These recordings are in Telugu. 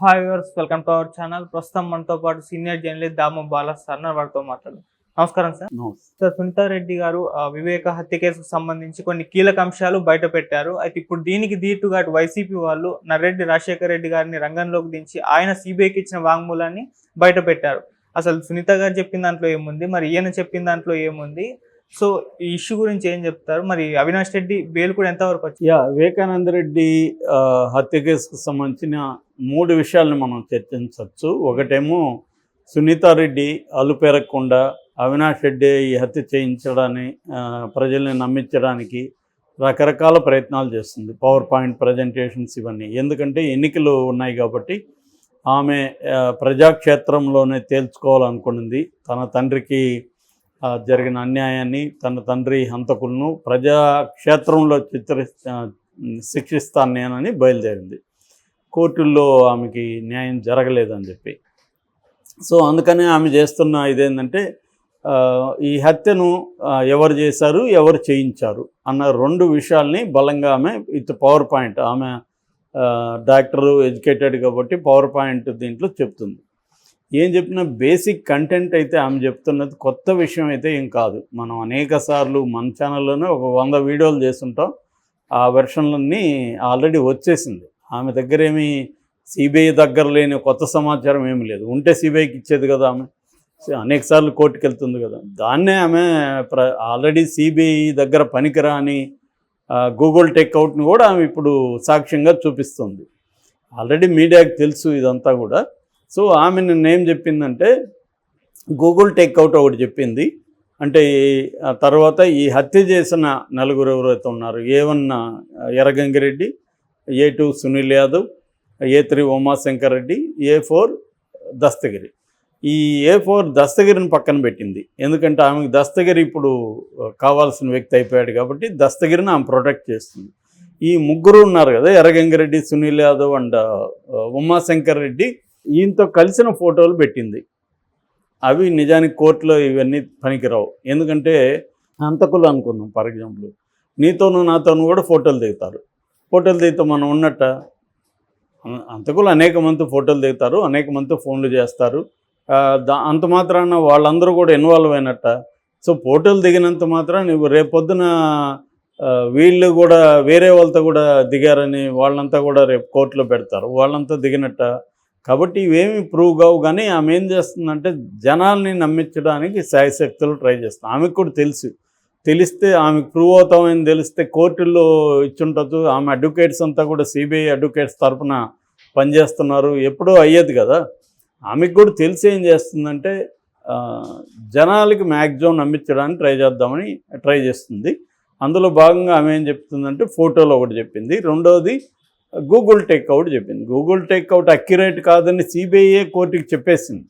Hi viewers, welcome to our channel. ప్రస్తుతం మనతో పాటు సీనియర్ జర్నలిస్ట్ దాము బాలా సార్ వారితో మాట్లాడు. నమస్కారం సార్. సార్, సునీతారెడ్డి గారు వివేక హత్య కేసుకు సంబంధించి కొన్ని కీలక అంశాలు బయట పెట్టారు. అయితే ఇప్పుడు దీనికి దీటుగా అటు వైసీపీ వాళ్ళు నర్రెడ్డి రాజశేఖర రెడ్డి గారిని రంగంలోకి దించి ఆయన సిబిఐకి ఇచ్చిన వాంగ్మూలాన్ని బయట పెట్టారు. అసలు సునీత గారు చెప్పిన దాంట్లో ఏముంది, మరి ఈయన చెప్పిన దాంట్లో ఏముంది? సో ఈ ఇష్యూ గురించి ఏం చెప్తారు? మరి అవినాష్ రెడ్డి బెయిల్ కూడా ఎంతవరకు వచ్చింది? వివేకానంద రెడ్డి హత్య కేసుకు సంబంధించిన 3 విషయాలను మనం చర్చించవచ్చు. ఒకటేమో సునీతారెడ్డి అలుపెరగకుండా అవినాష్ రెడ్డి ఈ హత్య చేయించడాన్ని ప్రజల్ని నమ్మించడానికి రకరకాల ప్రయత్నాలు చేస్తుంది. పవర్ పాయింట్ ప్రజెంటేషన్స్ ఇవన్నీ. ఎందుకంటే ఎన్నికలు ఉన్నాయి కాబట్టి ఆమె ప్రజాక్షేత్రంలోనే తేల్చుకోవాలనుకున్నది. తన తండ్రికి జరిగిన అన్యాయాన్ని, తన తండ్రి హంతకులను ప్రజాక్షేత్రంలో శిక్షిస్తాను నేనని బయలుదేరింది. కోర్టుల్లో ఆమెకి న్యాయం జరగలేదని చెప్పి. సో అందుకని ఆమె చేస్తున్న ఇదేంటంటే ఈ హత్యను ఎవరు చేశారు, ఎవరు చేయించారు అన్న 2 విషయాల్ని బలంగా ఆమె పవర్ పాయింట్, ఆమె డాక్టరు, ఎడ్యుకేటెడ్ కాబట్టి పవర్ పాయింట్ దీంట్లో చెప్తుంది. ఏం చెప్పినా బేసిక్ కంటెంట్ అయితే ఆమె చెప్తున్నది కొత్త విషయం అయితే ఏం కాదు. మనం అనేక సార్లు మన ఛానల్లోనే ఒక 100 వీడియోలు చేస్తుంటాం. ఆ వెర్షన్లన్నీ ఆల్రెడీ వచ్చేసింది. ఆమె దగ్గర ఏమి సిబిఐ దగ్గర లేని కొత్త సమాచారం ఏమి లేదు. ఉంటే సిబిఐకి ఇచ్చేది కదా. ఆమె అనేక సార్లు కోర్టుకు వెళ్తుంది కదా. దాన్నే ఆమె ఆల్రెడీ సిబిఐ దగ్గర పనికిరాని గూగుల్ టేక్అవుట్ని కూడా ఆమె ఇప్పుడు సాక్ష్యంగా చూపిస్తుంది. ఆల్రెడీ మీడియాకి తెలుసు ఇదంతా కూడా. సో ఆమె నిన్నేం చెప్పిందంటే గూగుల్ టేక్అవుట్ ఒకటి చెప్పింది. అంటే తర్వాత ఈ హత్య చేసిన 4 ఎవరైతే ఉన్నారు, A1 Erra Gangi Reddy, A2 Sunil Yadav, A3 Umashankar Reddy, A4 Dastagiri. ఈ A4 దస్తగిరిని పక్కన పెట్టింది. ఎందుకంటే ఆమెకు దస్తగిరి ఇప్పుడు కావాల్సిన వ్యక్తి అయిపోయాడు కాబట్టి దస్తగిరిని ఆమె ప్రొటెక్ట్ చేస్తుంది. ఈ 3 ఉన్నారు కదా, ఎర్రగంగిరెడ్డి, సునీల్ యాదవ్ అండ్ ఉమాశంకర్ రెడ్డి, ఈయనతో కలిసిన ఫోటోలు పెట్టింది. అవి నిజానికి కోర్టులో ఇవన్నీ పనికిరావు. ఎందుకంటే హంతకులు అనుకుందాం, ఫర్ ఎగ్జాంపుల్ నీతోనూ నాతోనూ కూడా ఫోటోలు దిగుతారు. ఫోటోలు దిగితే మనం ఉన్నట్ట. హంతకులు అనేక మంది ఫోటోలు దిగుతారు, అనేక మంది ఫోన్లు చేస్తారు. అంత మాత్రాన వాళ్ళందరూ కూడా ఇన్వాల్వ్ అయినట్ట. సో ఫోటోలు దిగినంత మాత్రాన నువ్వు రేపొద్దున వీళ్ళు కూడా వేరే వాళ్ళతో కూడా దిగారని వాళ్ళంతా కూడా రేపు కోర్టులో పెడతారు. వాళ్ళంతా దిగినట్ట. కాబట్టి ఇవేమి ప్రూవ్ కావు. కానీ ఆమె ఏం చేస్తుందంటే జనాల్ని నమ్మించడానికి శాయశక్తులు ట్రై చేస్తుంది. ఆమెకు కూడా తెలిస్తే ఆమెకు ప్రూవ్ అవుతామని తెలిస్తే కోర్టుల్లో ఇచ్చుంటుంది. ఆమె అడ్వకేట్స్ అంతా కూడా సిబిఐ అడ్వకేట్స్ తరఫున పనిచేస్తున్నారు. ఎప్పుడో అయ్యేది కదా. ఆమెకు కూడా తెలిసి ఏం చేస్తుందంటే జనాలకి మ్యాక్సిమం నమ్మించడానికి ట్రై చేస్తుంది. అందులో భాగంగా ఆమె ఏం చెప్తుందంటే ఫోటోలో ఒకటి చెప్పింది. రెండోది గూగుల్ టేక్అవుట్ చెప్పింది. గూగుల్ టేక్అవుట్ అక్యురేట్ కాదని సిబిఐ కోర్టుకి చెప్పేసింది.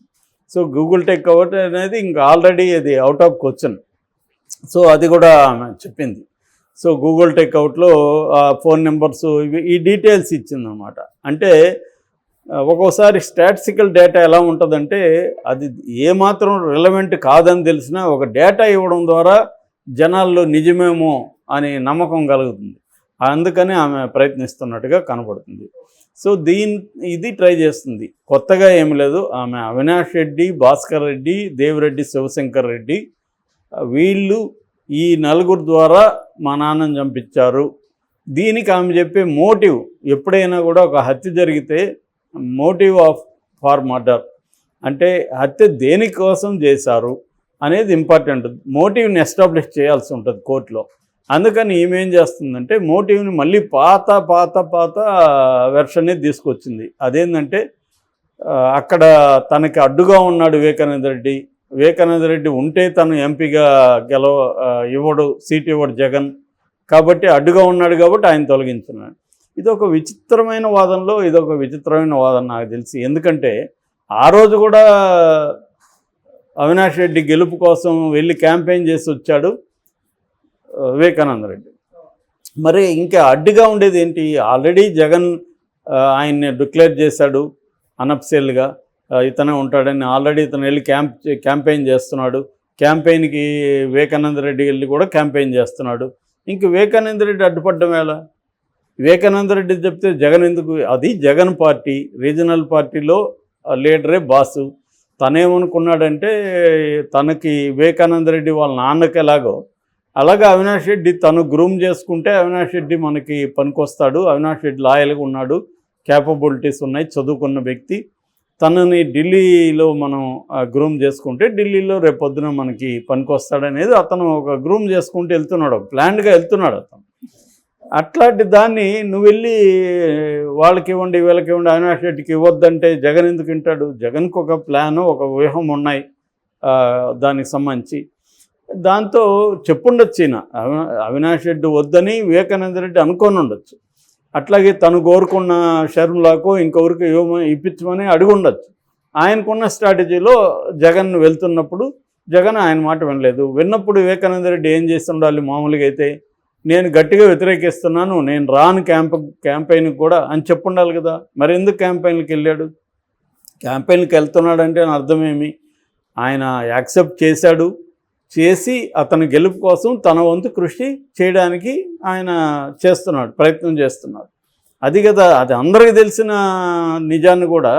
సో గూగుల్ టేక్అవుట్ అనేది ఇంకా ఆల్రెడీ అది అవుట్ ఆఫ్ క్వశ్చన్. సో అది కూడా ఆమె చెప్పింది. సో గూగుల్ టేక్అవుట్లో ఫోన్ నెంబర్స్ ఈ డీటెయిల్స్ ఇచ్చిందనమాట. అంటే ఒక్కోసారి స్టాటిస్టికల్ డేటా ఎలా ఉంటుందంటే అది ఏమాత్రం రిలవెంట్ కాదని తెలిసినా ఒక డేటా ఇవ్వడం ద్వారా జనాల్లో నిజమేమో అని నమ్మకం కలుగుతుంది. అందుకని ఆమె ప్రయత్నిస్తున్నట్టుగా కనపడుతుంది. సో ఇది ట్రై చేస్తుంది. కొత్తగా ఏమి లేదు. ఆమె అవినాష్ రెడ్డి, భాస్కర్ రెడ్డి, దేవిరెడ్డి, శివశంకర్ రెడ్డి వీళ్ళు ఈ 4 ద్వారా మా నాన్నని చంపించారు. దీనికి ఆమె చెప్పే మోటివ్, ఎప్పుడైనా కూడా ఒక హత్య జరిగితే మోటివ్ ఫార్ మర్డర్ అంటే హత్య దేనికోసం చేశారు అనేది ఇంపార్టెంట్. మోటివ్ని ఎస్టాబ్లిష్ చేయాల్సి ఉంటుంది కోర్టులో. అందుకని ఈమెం చేస్తుందంటే మోటివ్ని మళ్ళీ పాత వెర్షన్ని తీసుకొచ్చింది. అదేంటంటే అక్కడ తనకి అడ్డుగా ఉన్నాడు వివేకానంద రెడ్డి ఉంటే తను ఎంపీగా సీట్ ఇవ్వడు జగన్. కాబట్టి అడ్డుగా ఉన్నాడు కాబట్టి ఆయన తొలగించున్నాడు. ఇదొక విచిత్రమైన వాదన నాకు తెలిసి. ఎందుకంటే ఆ రోజు కూడా అవినాష్ రెడ్డి గెలుపు కోసం వెళ్ళి క్యాంపెయిన్ చేసి వచ్చాడు వివేకానంద రెడ్డి. మరి ఇంకా అడ్డుగా ఉండేది ఏంటి? ఆల్రెడీ జగన్ ఆయన్ని డిక్లేర్ చేశాడు అనఫ్సియల్గా ఇతనే ఉంటాడని. ఆల్రెడీ ఇతను వెళ్ళి క్యాంపెయిన్ చేస్తున్నాడు. క్యాంపెయిన్కి వివేకానంద రెడ్డి వెళ్ళి కూడా క్యాంపెయిన్ చేస్తున్నాడు. ఇంక వివేకానంద రెడ్డి అడ్డుపడ్డం ఎలా? వివేకానంద రెడ్డి చెప్తే జగన్ ఎందుకు, అది జగన్ పార్టీ, రీజనల్ పార్టీలో లీడరే బాసు. తనేమనుకున్నాడంటే తనకి వివేకానంద రెడ్డి వాళ్ళ నాన్నకి ఎలాగో అలాగే అవినాష్ రెడ్డి తను గ్రూమ్ చేసుకుంటే అవినాష్ రెడ్డి మనకి పనికొస్తాడు, అవినాష్ రెడ్డి లాయల్గా ఉన్నాడు, క్యాపబిలిటీస్ ఉన్నాయి, చదువుకున్న వ్యక్తి, తనని ఢిల్లీలో మనం గ్రూమ్ చేసుకుంటే ఢిల్లీలో రేపొద్దున మనకి పనికొస్తాడనేది అతను ఒక గ్రూమ్ చేసుకుంటూ వెళ్తున్నాడు, ప్లాన్డ్గా వెళ్తున్నాడు అతను. అట్లాంటి దాన్ని నువ్వు వెళ్ళి వాళ్ళకి ఇవ్వండి వీళ్ళకి ఇవ్వండి అవినాష్ రెడ్డికి ఇవ్వద్దంటే జగన్ ఎందుకు వింటాడు? జగన్కి ఒక ప్లాను ఒక వ్యూహం ఉన్నాయి దానికి సంబంధించి. దాంతో చెప్పుండొచ్చు ఈయన అవినాష్ రెడ్డి వద్దని వివేకానంద రెడ్డి అనుకొని ఉండొచ్చు. అట్లాగే తను కోరుకున్న షర్మిలాకో ఇంకొకరికి ఇప్పించమని అడిగి ఉండొచ్చు. ఆయనకున్న స్ట్రాటజీలో జగన్ వెళ్తున్నప్పుడు జగన్ ఆయన మాట వినలేదు. విన్నప్పుడు వివేకానంద రెడ్డి ఏం చేసి ఉండాలి? మామూలుగా అయితే నేను గట్టిగా వ్యతిరేకిస్తున్నాను, నేను రాను క్యాంపెయిన్కి కూడా అని చెప్పుండాలి కదా. మరి ఎందుకు క్యాంపెయిన్కి వెళ్ళాడు? క్యాంపెయిన్కి వెళ్తున్నాడంటే అర్థమేమి? ఆయన యాక్సెప్ట్ చేశాడు, చేసి అతని గెలుపు కోసం తన వంతు కృషి చేయడానికి ఆయన చేస్తున్నాడు, ప్రయత్నం చేస్తున్నాడు. అది కదా, అది అందరికీ తెలిసిన నిజాన్ని కూడా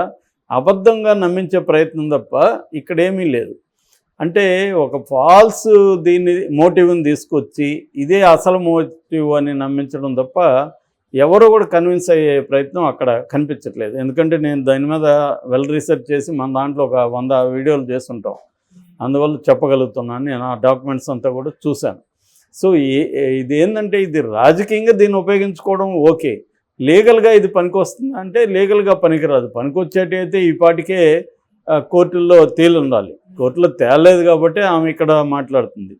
అబద్ధంగా నమ్మించే ప్రయత్నం తప్ప ఇక్కడేమీ లేదు. అంటే ఒక ఫాల్స్ దీన్ని మోటివ్ని తీసుకొచ్చి ఇదే అసలు మోటివ్ అని నమ్మించడం తప్ప ఎవరు కూడా కన్విన్స్ అయ్యే ప్రయత్నం అక్కడ కనిపించట్లేదు. ఎందుకంటే నేను దాని మీద వెల్ రీసెర్చ్ చేసి మన దాంట్లో ఒక 100 వీడియోలు చేస్తుంటాం, అందువల్ల చెప్పగలుగుతున్నాను. నేను ఆ డాక్యుమెంట్స్ అంతా కూడా చూశాను. సో ఇది ఏంటంటే ఇది రాజకీయంగా దీన్ని ఉపయోగించుకోవడం ఓకే, లీగల్గా ఇది పనికి వస్తుంది అంటే లీగల్గా పనికిరాదు. పనికొచ్చేటైతే ఈ పాటికే కోర్టుల్లో తేలుండాలి. కోర్టులో తేలలేదు కాబట్టి ఆమె ఇక్కడ మాట్లాడుతుంది.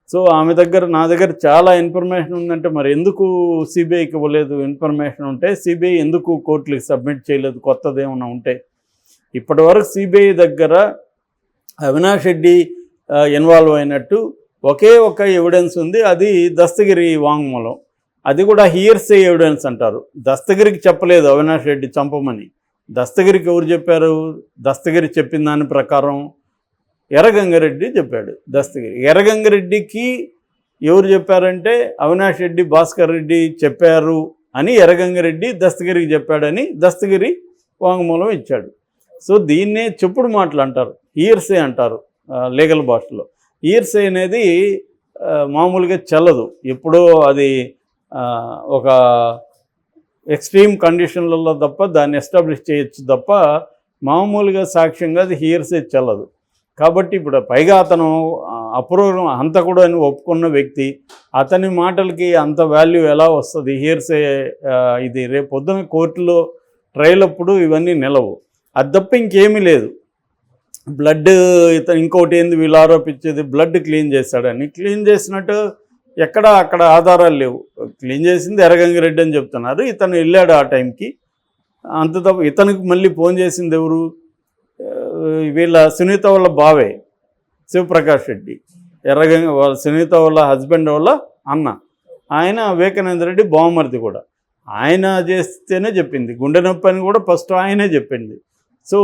సో ఆమె దగ్గర నా దగ్గర చాలా ఇన్ఫర్మేషన్ ఉందంటే మరి ఎందుకు సిబిఐకి ఇవ్వలేదు? ఇన్ఫర్మేషన్ ఉంటే సిబిఐ ఎందుకు కోర్టులకి సబ్మిట్ చేయలేదు? కొత్తది ఏమైనా ఉంటే. ఇప్పటివరకు సిబిఐ దగ్గర అవినాష్ రెడ్డి ఇన్వాల్వ్ అయినట్టు ఒకే ఒక ఎవిడెన్స్ ఉంది, అది దస్తగిరి వాంగ్మూలం. అది కూడా హియర్సే ఎవిడెన్స్ అంటారు. దస్తగిరికి చెప్పలేదు అవినాష్ రెడ్డి చంపమని. దస్తగిరికి ఎవరు చెప్పారు? దస్తగిరి చెప్పిన దాని ప్రకారం ఎర్రగంగారెడ్డి చెప్పాడు. ఎర్రగంగారెడ్డికి ఎవరు చెప్పారంటే అవినాష్ రెడ్డి భాస్కర్ రెడ్డి చెప్పారు అని ఎర్రగంగారెడ్డి దస్తగిరికి చెప్పాడని దస్తగిరి వాంగ్మూలం ఇచ్చాడు. సో దీన్నే చెప్పుడు మాటలు అంటారు, హియర్సే అంటారు లీగల్ భాషలో. హియర్సే అనేది మామూలుగా చెల్లదు, ఎప్పుడో అది ఒక ఎక్స్ట్రీమ్ కండిషన్లలో తప్ప దాన్ని ఎస్టాబ్లిష్ చేయొచ్చు తప్ప మామూలుగా సాక్ష్యంగా అది హియర్సే చెల్లదు. కాబట్టి ఇప్పుడు పైగా అతను అప్రూవల్ అంత కూడా అని ఒప్పుకున్న వ్యక్తి, అతని మాటలకి అంత వాల్యూ ఎలా వస్తుంది? హియర్సే ఇది రేపు పొద్దున కోర్టులో ట్రయల్ అప్పుడు ఇవన్నీ నిలవు. అది తప్ప ఇంకేమీ లేదు. బ్లడ్ ఇతను ఇంకోటి ఏంది వీళ్ళు ఆరోపించేది బ్లడ్ క్లీన్ చేశాడని. క్లీన్ చేసినట్టు ఎక్కడ అక్కడ ఆధారాలు లేవు. క్లీన్ చేసింది ఎర్రగంగారెడ్డి అని చెప్తున్నారు. ఇతను వెళ్ళాడు ఆ టైంకి, అంత తప్ప ఇతనికి మళ్ళీ ఫోన్ చేసింది ఎవరు? వీళ్ళ సునీత వాళ్ళ బావే శివప్రకాష్ రెడ్డి, వాళ్ళ సునీత వాళ్ళ హస్బెండ్ వాళ్ళ అన్న. ఆయన వివేకానంద రెడ్డి బావమరిది కూడా. ఆయన చేస్తేనే చెప్పింది, గుండె నొప్పి అని కూడా ఫస్ట్ ఆయనే చెప్పింది. సో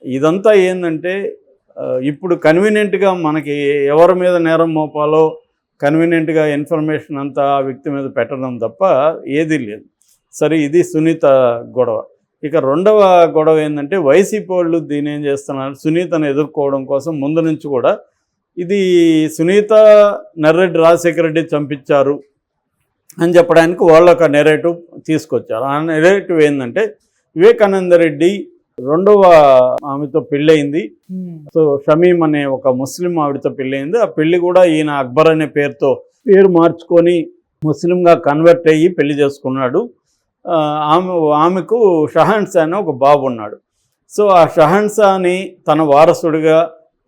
ఇదంతా ఏంటంటే ఇప్పుడు కన్వీనియంట్గా మనకి ఎవరి మీద నేరం మోపాలో కన్వీనియంట్గా ఇన్ఫర్మేషన్ అంతా ఆ వ్యక్తి మీద పెట్టడం తప్ప ఏదీ లేదు. సరే, ఇది సునీత గొడవ. ఇక రెండవ గొడవ ఏంటంటే వైసీపీ వాళ్ళు దీని ఏం చేస్తున్నారు, సునీతను ఎదుర్కోవడం కోసం ముందు నుంచి కూడా ఇది సునీత నర్రెడ్డి రాజశేఖర రెడ్డి చంపించారు అని చెప్పడానికి వాళ్ళు ఒక నెరేటివ్ తీసుకొచ్చారు. ఆ నెరేటివ్ ఏంటంటే వివేకానంద రెడ్డి రెండవ ఆమెతో పెళ్ళయింది. సో షమీం అనే ఒక ముస్లిం ఆవిడతో పెళ్ళయింది. ఆ పెళ్లి కూడా ఈయన అక్బర్ అనే పేరు మార్చుకొని ముస్లింగా కన్వర్ట్ అయ్యి పెళ్లి చేసుకున్నాడు. ఆమెకు షహన్షా అని ఒక బాబు ఉన్నాడు. సో ఆ షహన్షాని తన వారసుడిగా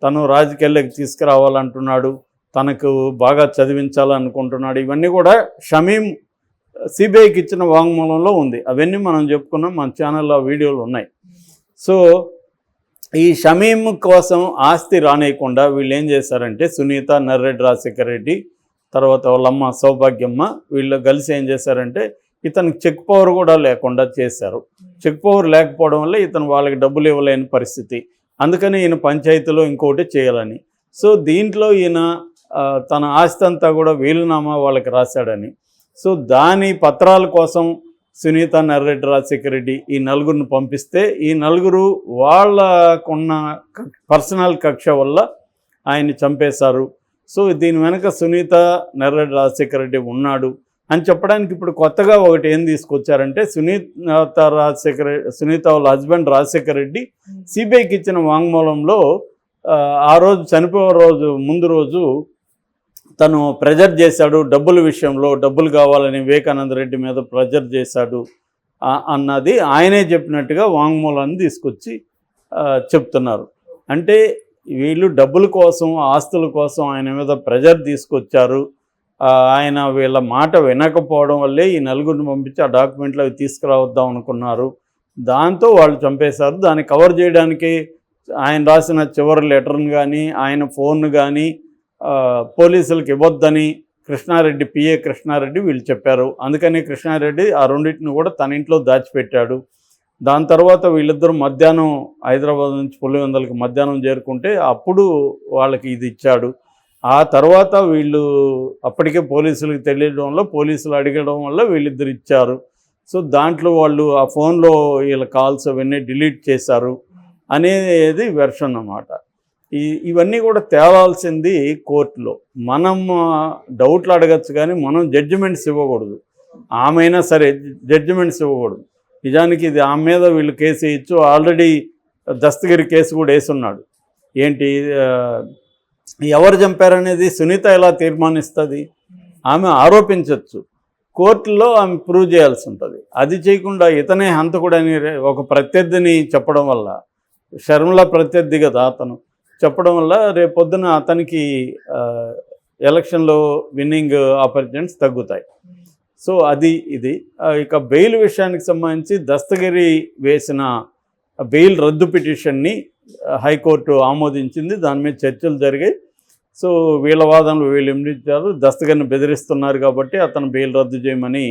తను రాజకీయాల్లోకి తీసుకురావాలంటున్నాడు, తనకు బాగా చదివించాలనుకుంటున్నాడు. ఇవన్నీ కూడా షమీం సిబిఐకి ఇచ్చిన వాంగ్మూలంలో ఉంది. అవన్నీ మనం చెప్పుకున్నాం, మన ఛానల్లో వీడియోలు ఉన్నాయి. సో ఈ షమీం కోసం ఆస్తి రానేయకుండా వీళ్ళు ఏం చేశారంటే సునీత, నర్రెడ్డి రాజశేఖర రెడ్డి, తర్వాత వాళ్ళమ్మ సౌభాగ్యమ్మ, వీళ్ళు కలిసి ఏం చేశారంటే ఇతనికి చెక్ పవర్ కూడా లేకుండా చేశారు. చెక్ పవర్ లేకపోవడం వల్ల ఇతను వాళ్ళకి డబ్బులు ఇవ్వలేని పరిస్థితి. అందుకని ఈయన పంచాయతీలో ఇంకోటి చేయాలని. సో దీంట్లో ఈయన తన ఆస్తి అంతా కూడా వీలునామా వాళ్ళకి రాశాడని. సో దాని పత్రాల కోసం సునీత, నర్రెడ్డి, రాజశేఖర రెడ్డి ఈ నలుగురిని పంపిస్తే ఈ నలుగురు వాళ్ళకున్న పర్సనల్ కక్ష వల్ల ఆయన్ని చంపేశారు. సో దీని వెనక సునీత, నర్రెడ్డి, రాజశేఖర రెడ్డి ఉన్నాడు అని చెప్పడానికి ఇప్పుడు కొత్తగా ఒకటి ఏం తీసుకొచ్చారంటే సునీత వాళ్ళ హస్బెండ్ రాజశేఖర రెడ్డి సిబిఐకి ఇచ్చిన వాంగ్మూలంలో ఆ రోజు చనిపోయే ముందు రోజు తను ప్రెజర్ చేశాడు, డబ్బుల విషయంలో డబ్బులు కావాలని వివేకానంద రెడ్డి మీద ప్రెజర్ చేశాడు అన్నది ఆయనే చెప్పినట్టుగా వాంగ్మూలాన్ని తీసుకొచ్చి చెప్తున్నారు. అంటే వీళ్ళు డబ్బుల కోసం, ఆస్తుల కోసం ఆయన మీద ప్రెజర్ తీసుకొచ్చారు. ఆయన వీళ్ళ మాట వినకపోవడం వల్లే ఈ నలుగురిని పంపించి ఆ డాక్యుమెంట్లు అవి తీసుకురావద్దాం అనుకున్నారు. దాంతో వాళ్ళు చంపేశారు. దాన్ని కవర్ చేయడానికి ఆయన రాసిన చివరి లెటర్ని కానీ ఆయన ఫోన్ను కానీ పోలీసులకు ఇవ్వద్దని పిఏ కృష్ణారెడ్డి వీళ్ళు చెప్పారు. అందుకని కృష్ణారెడ్డి ఆ రెండింటిని కూడా తన ఇంట్లో దాచిపెట్టాడు. దాని తర్వాత వీళ్ళిద్దరూ మధ్యాహ్నం హైదరాబాద్ నుంచి పులివెందులకి మధ్యాహ్నం చేరుకుంటే అప్పుడు వాళ్ళకి ఇది ఇచ్చాడు. ఆ తర్వాత వీళ్ళు అప్పటికే పోలీసులకు తెలియడం వల్ల, పోలీసులు అడగడం వల్ల వీళ్ళిద్దరు ఇచ్చారు. సో దాంట్లో వాళ్ళు ఆ ఫోన్లో వీళ్ళ కాల్స్ అవన్నీ డిలీట్ చేశారు అనేది వెర్షన్ అన్నమాట. ఇవన్నీ కూడా తేలాల్సింది కోర్టులో. మనం డౌట్లు అడగచ్చు కానీ మనం జడ్జిమెంట్స్ ఇవ్వకూడదు. ఆమె సరే జడ్జిమెంట్స్ ఇవ్వకూడదు. నిజానికి ఇది ఆమె మీద వీళ్ళు కేసు వేయచ్చు. ఆల్రెడీ దస్తగిరి కేసు కూడా వేసున్నాడు. ఏంటి ఎవరు చంపారనేది సునీత ఎలా తీర్మానిస్తుంది? ఆమె ఆరోపించవచ్చు, కోర్టులో ఆమె ప్రూవ్ చేయాల్సి ఉంటుంది. అది చేయకుండా ఇతనే హంతకుడని ఒక ప్రత్యర్థిని చెప్పడం వల్ల, షర్మిల ప్రత్యర్థి కదా అతను, చెప్పడం వల్ల రేపొద్దున అతనికి ఎలక్షన్లో విన్నింగ్ ఆపర్చునిటీస్ తగ్గుతాయి. సో అది ఇది. ఇక బెయిల్ విషయానికి సంబంధించి దస్తగిరి వేసిన బెయిల్ రద్దు పిటిషన్ని హైకోర్టు ఆమోదించింది. దాని మీద చర్చలు జరిగాయి. సో వీళ్ళ వాదనలు వీళ్ళు ఇచ్చారు. దస్తగిరిని బెదిరిస్తున్నారు కాబట్టి అతను బెయిల్ రద్దు చేయమని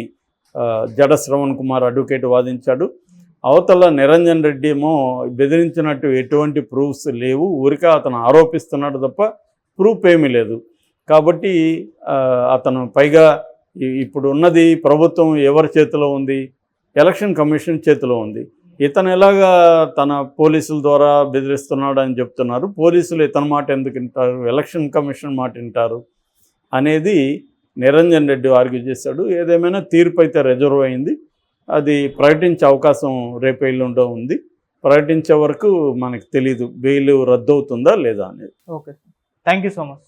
జడ శ్రవణ్ కుమార్ అడ్వకేట్ వాదించాడు. అవతల నిరంజన్ రెడ్డి ఏమో బెదిరించినట్టు ఎటువంటి ప్రూఫ్స్ లేవు, ఊరికే అతను ఆరోపిస్తున్నాడు తప్ప ప్రూఫ్ ఏమీ లేదు. కాబట్టి అతను పైగా ఇప్పుడు ఉన్నది ప్రభుత్వం ఎవరి చేతిలో ఉంది? ఎలక్షన్ కమిషన్ చేతిలో ఉంది. ఇతను ఎలాగా తన పోలీసుల ద్వారా బెదిరిస్తున్నాడు అని చెప్తున్నారు. పోలీసులు ఇతని మాట ఎందుకు వింటారు, ఎలక్షన్ కమిషన్ మాట వింటారు అనేది నిరంజన్ రెడ్డి ఆర్గ్యూ చేశాడు. ఏదేమైనా తీర్పు అయితే రిజర్వ్ అయింది. అది ప్రకటించే అవకాశం రేపు ఎల్లుండో ఉంది. ప్రకటించే వరకు మనకు తెలీదు బెయిల్ రద్దు అవుతుందా లేదా అనేది. Okay, thank you so much.